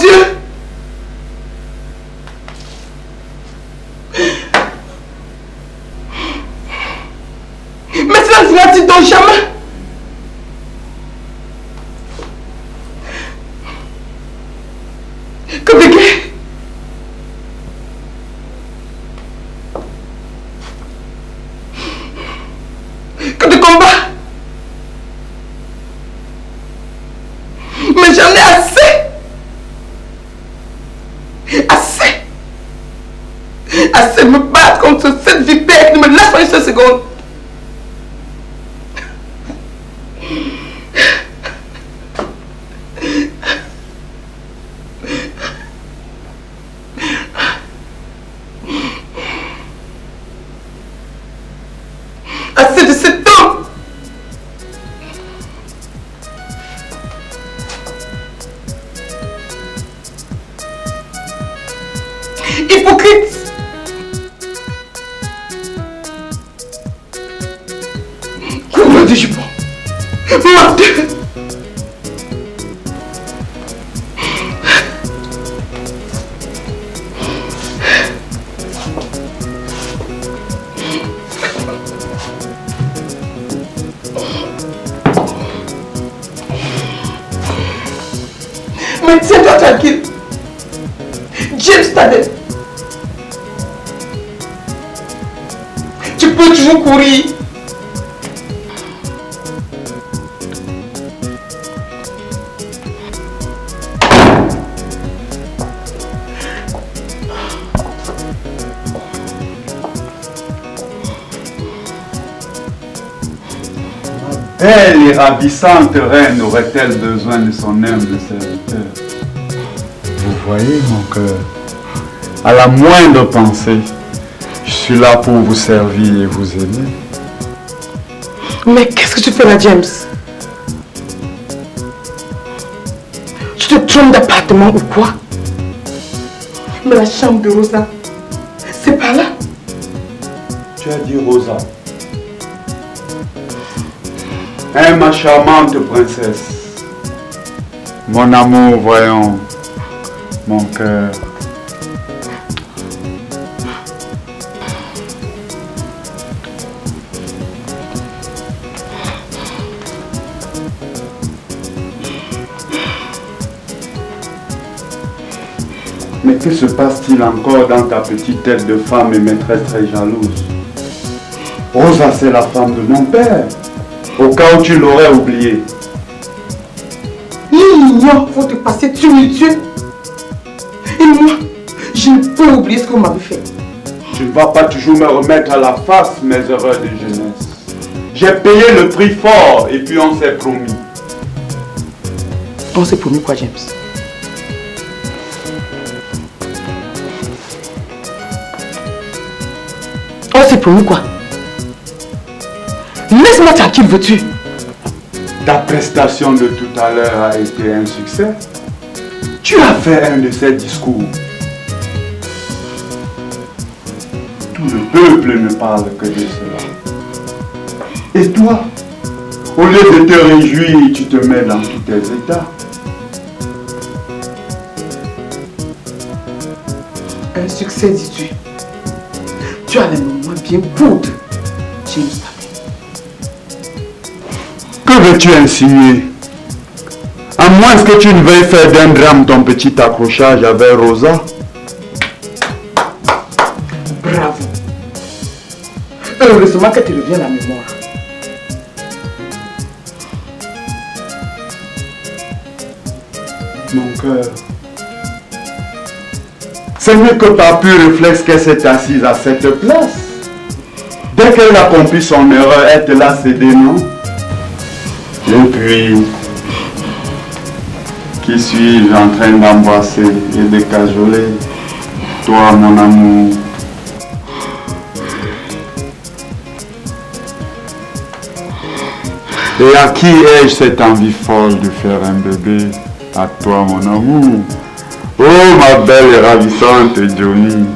Dieu! Mais cela sera-t-il donc jamais? Que de guerre? Que de combat? Mais j'en ai assez! Assez! Assez de me battre contre cette vipère qui ne me laisse pas une seule seconde! Assez de cet homme! Hypocrite! Couvre de jupons! Menteur! Mais tiens-toi tranquille. James Taden. Tu peux toujours courir. Belle et ravissante reine aurait-elle besoin de son humble serviteur? Vous voyez mon cœur, à la moindre pensée, je suis là pour vous servir et vous aimer. Mais qu'est-ce que tu fais là, James? Tu te trompes d'appartement ou quoi? Mais la chambre de Rosa, c'est pas là. Tu as dit Rosa. Hein, ma charmante princesse. Mon amour, voyons. Mon cœur. Mais que se passe-t-il encore dans ta petite tête de femme et maîtresse très jalouse? Rosa, c'est la femme de mon père. Au cas où tu l'aurais oublié. Il faut te passer tumultueux. Et moi, je ne peux oublier ce qu'on m'avait fait. Tu ne vas pas toujours me remettre à la face mes erreurs de jeunesse. J'ai payé le prix fort et puis on s'est promis. On s'est promis quoi, James? On s'est promis quoi? Laisse-moi tranquille, veux-tu? Ta prestation de tout à l'heure a été un succès. Tu as fait un de ces discours. Tout le peuple ne parle que de cela. Et toi, au lieu de te réjouir, tu te mets dans tous tes états. Un succès, dis-tu? Tu as les moments bien poudres, James Taden. Que veux-tu insinuer? À moins que tu ne veuilles faire d'un drame ton petit accrochage avec Rosa. Bravo. Heureusement que tu reviens à la mémoire. Mon cœur. C'est mieux que par pur réflexe qu'elle s'est assise à cette place. Dès qu'elle a compris son erreur, elle te l'a cédé, non? Et puis, qui suis-je en train d'embrasser et de cajoler? Toi, mon amour. Et à qui ai-je cette envie folle de faire un bébé? À toi, mon amour. Oh, ma belle et ravissante Johnny.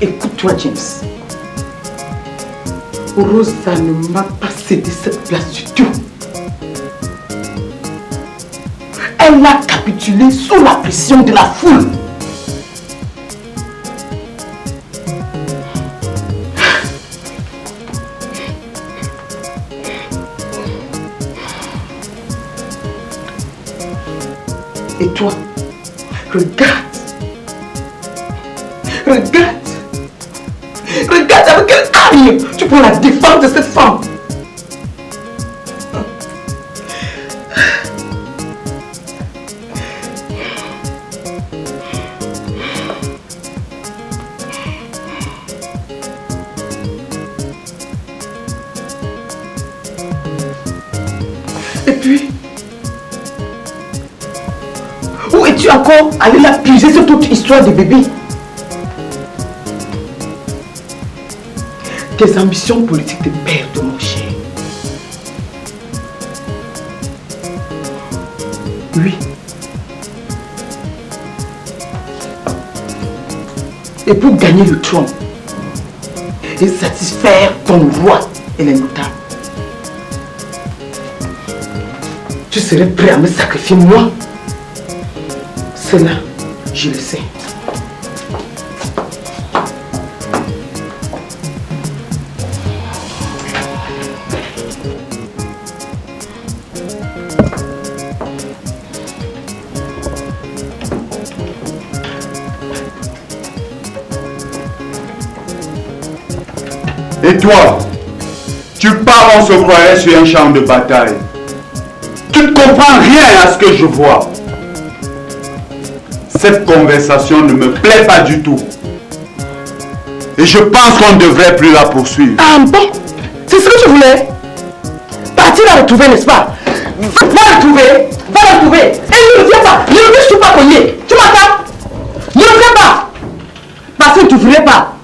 Écoute-toi, James. Rosa ne m'a pas cédé cette place du tout. Elle a capitulé sous la pression de la foule. Et toi, regarde. Regarde. Regarde avec quelle hargne tu prends la défense de cette femme. Et puis, où es-tu encore allé la puiser sur toute histoire de bébé? Tes ambitions politiques te perdent, mon cher. Oui. Et pour gagner le trône et satisfaire ton roi et les notables, tu serais prêt à me sacrifier moi? Cela, je le sais. Et toi, tu pars, on se croirait sur un champ de bataille. Tu ne comprends rien à ce que je vois. Cette conversation ne me plaît pas du tout. Et je pense qu'on ne devrait plus la poursuivre. Ah bon? C'est ce que tu voulais? Partir la retrouver, n'est-ce pas? Va la retrouver. Va la retrouver. Et ne reviens pas. Ne reviens surtout pas cogner. Tu m'entends? Ne reviens pas. Parce que tu ne voulais pas.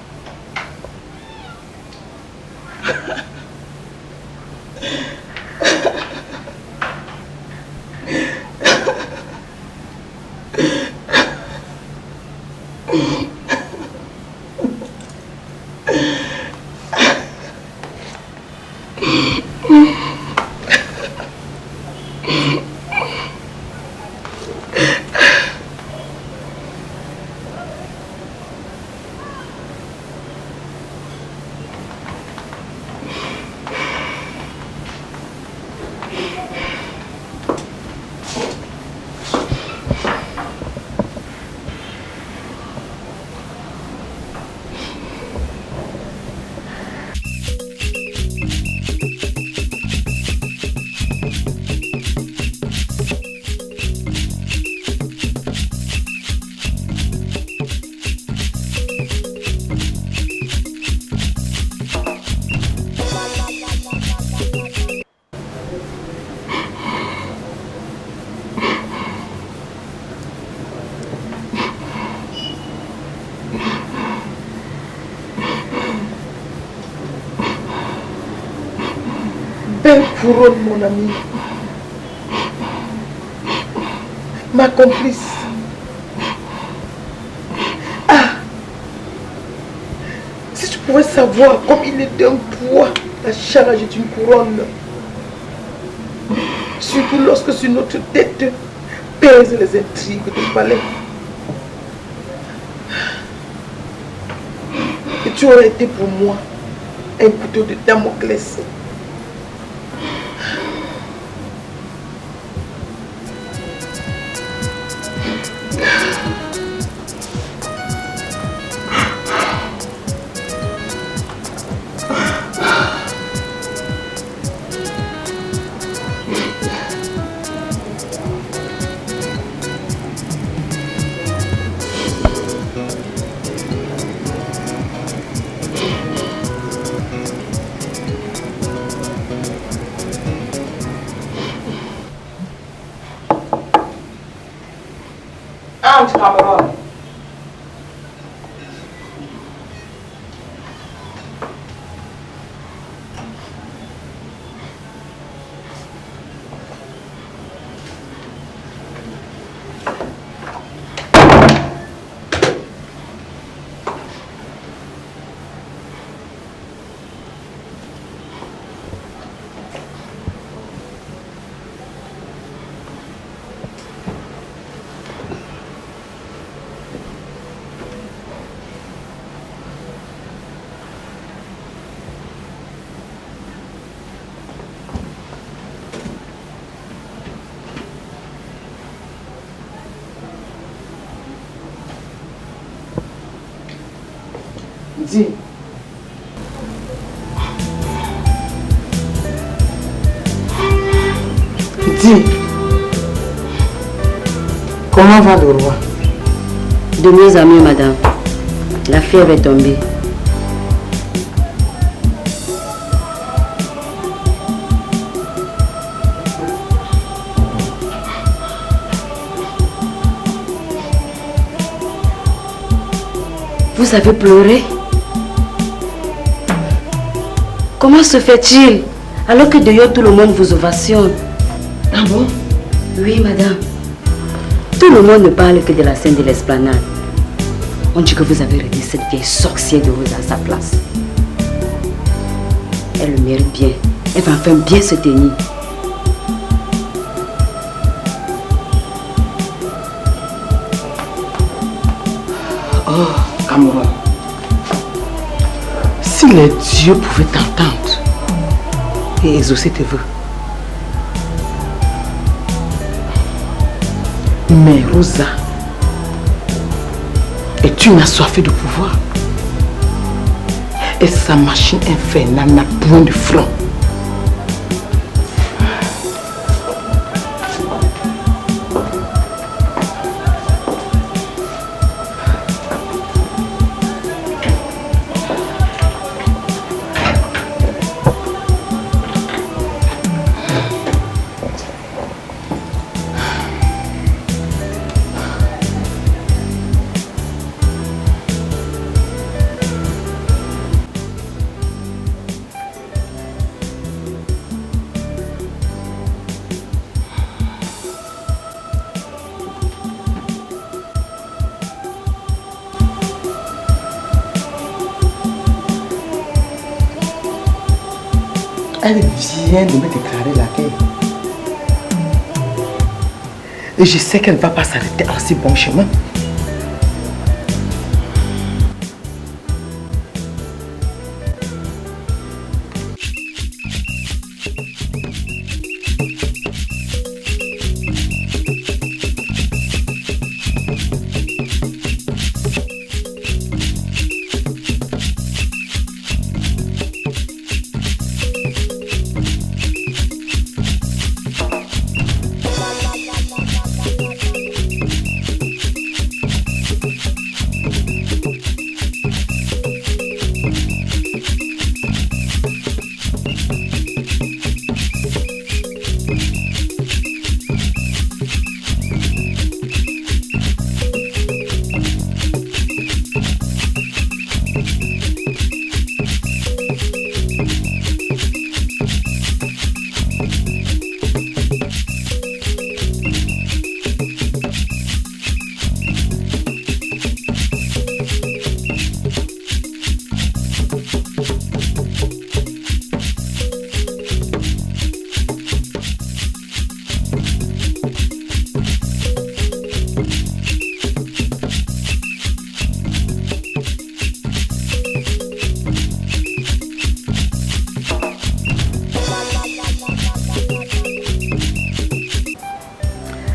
Belle couronne, mon ami. Ma complice. Ah! Si tu pouvais savoir comme il est d'un poids la charge d'une couronne. Surtout lorsque sur notre tête pèsent les intrigues du palais. Et tu aurais été pour moi un couteau de Damoclès. Entre, camarade. Dis. Dis. Comment va le roi? De mieux en mieux, madame. La fièvre est tombée. Vous avez pleuré? Comment se fait-il alors que d'ailleurs tout le monde vous ovationne? Ah bon? Oui, madame. Tout le monde ne parle que de la scène de l'esplanade. On dit que vous avez remis cette vieille sorcière de Rose à sa place. Elle le mérite bien. Elle va enfin bien se tenir. Oh, Cameroun. Si les dieux pouvaient t'entendre et exaucer tes vœux. Mais Rosa est une assoiffée de pouvoir. Et sa machine infernale n'a point de front. Elle vient de me déclarer la guerre. Et je sais qu'elle ne va pas s'arrêter en si bon chemin.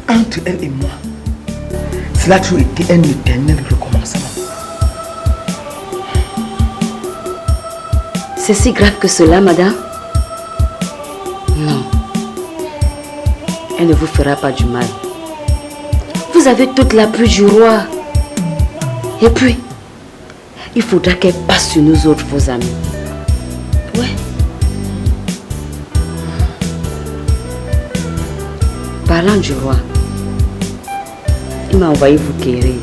Entre elle et moi, cela a toujours été un éternel recommencement. C'est si grave que cela, madame? Non. Elle ne vous fera pas du mal. Vous avez toute l'appui du roi. Et puis, il faudra qu'elle passe sur nous autres, vos amis. Ouais. Parlant du roi, il m'a envoyé vous quérir.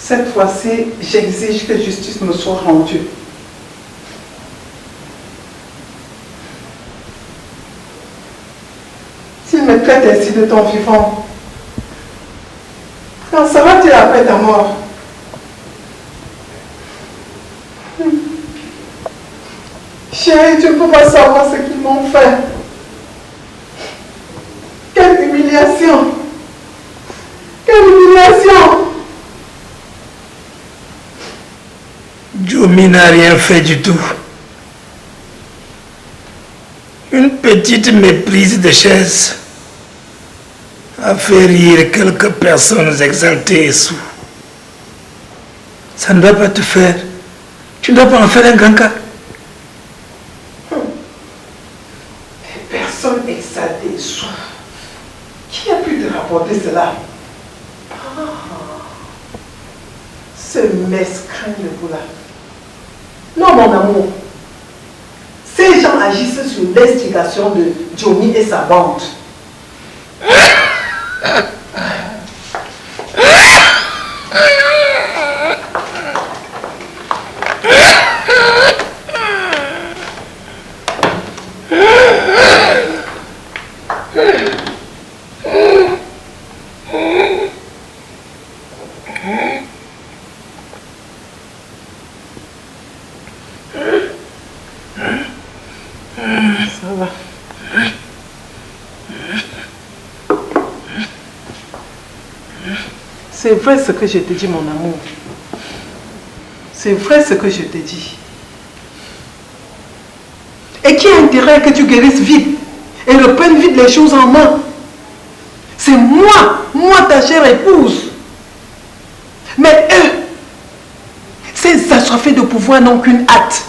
Cette fois-ci, j'exige que justice me soit rendue. S'il me traite ainsi de ton vivant, quand sera-t-il après ta mort? Chérie, tu ne peux pas savoir ce qu'ils m'ont fait. Quelle humiliation! Quelle humiliation! Jomi n'a rien fait du tout. Une petite méprise de chaise a fait rire quelques personnes exaltées et sous. Ça ne doit pas te faire. Tu ne dois pas en faire un grand cas. Les personnes exaltées et sous. Qui a pu te rapporter cela? Ce mesquin de vous là. Non, mon amour. Ces gens agissent sous l'instigation de Johnny et sa bande. C'est vrai ce que je te dis, mon amour. C'est vrai ce que je te dis. Et qui a intérêt que tu guérisses vite et reprennes vite les choses en main? C'est moi ta chère épouse. Mais eux, ces assoiffés de pouvoir n'ont qu'une hâte.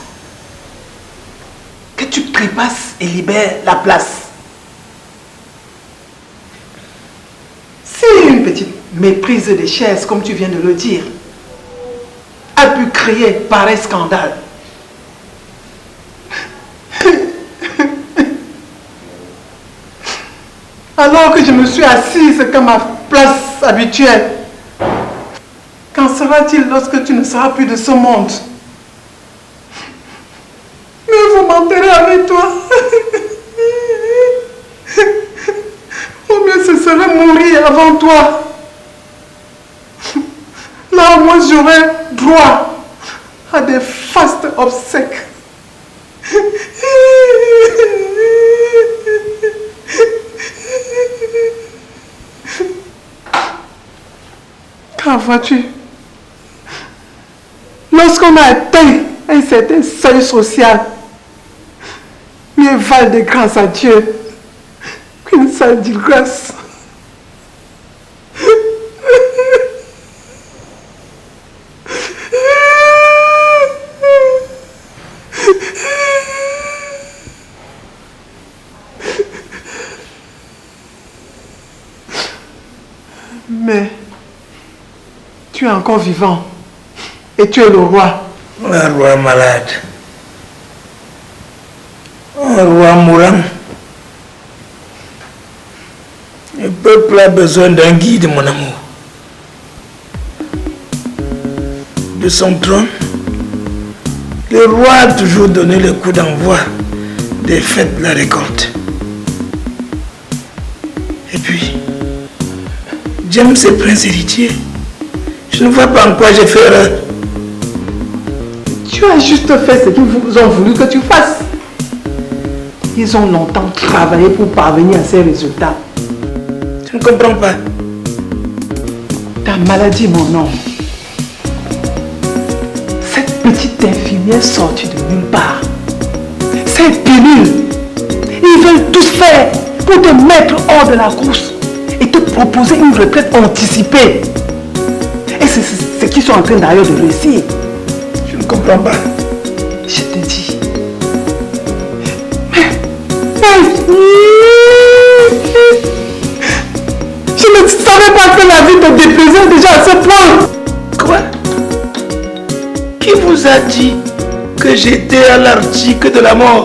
Que tu trépasses et libères la place. Si une petite méprise des chaises, comme tu viens de le dire, a pu créer pareil scandale, alors que je me suis assise comme ma place habituelle, qu'en sera-t-il lorsque tu ne seras plus de ce monde? Mais vous m'enterrez avec toi. Au mieux ce serait mourir avant toi. Là au moins j'aurais droit à des fastes obsèques. Car vois-tu, lorsqu'on a atteint un certain seuil social, mieux valent des grâces à Dieu qu'une seule disgrâce. Mais tu es encore vivant et tu es le roi. Un roi malade. Un roi mourant. Le peuple a besoin d'un guide, mon amour. De son trône, le roi a toujours donné le coup d'envoi des fêtes de la récolte. Et puis, James est prince héritier. Je ne vois pas en quoi j'ai fait erreur. Tu as juste fait ce qu'ils ont voulu que tu fasses. Ils ont longtemps travaillé pour parvenir à ces résultats. Je ne comprends pas. Ta maladie, mon homme. Cette petite infirmière sortie de nulle part. Ces pilules. Ils veulent tout faire pour te mettre hors de la course et te proposer une retraite anticipée. Et c'est ce qu'ils sont en train d'ailleurs de réussir. Je ne comprends pas. Je te dis. Je ne savais pas que la vie te déplaisait déjà à ce point. Quoi? Qui vous a dit que j'étais à l'article de la mort?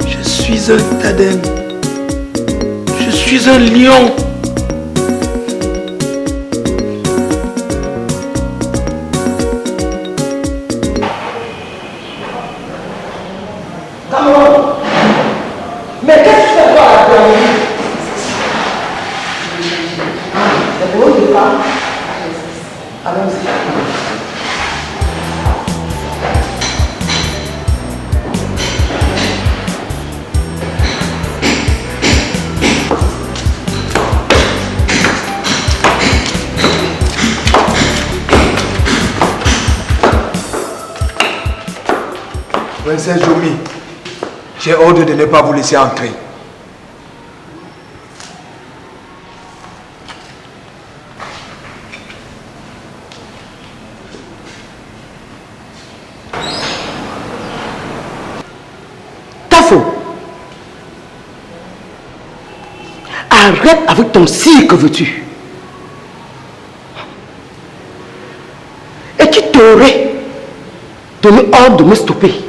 Je suis un tadem. Je suis un lion. Le bureau de pas. Allons-y. Princesse Jomi, j'ai ordre de ne pas vous laisser entrer. Tafo, arrête avec ton cirque, veux-tu? Et qui t'aurait donné ordre de me stopper?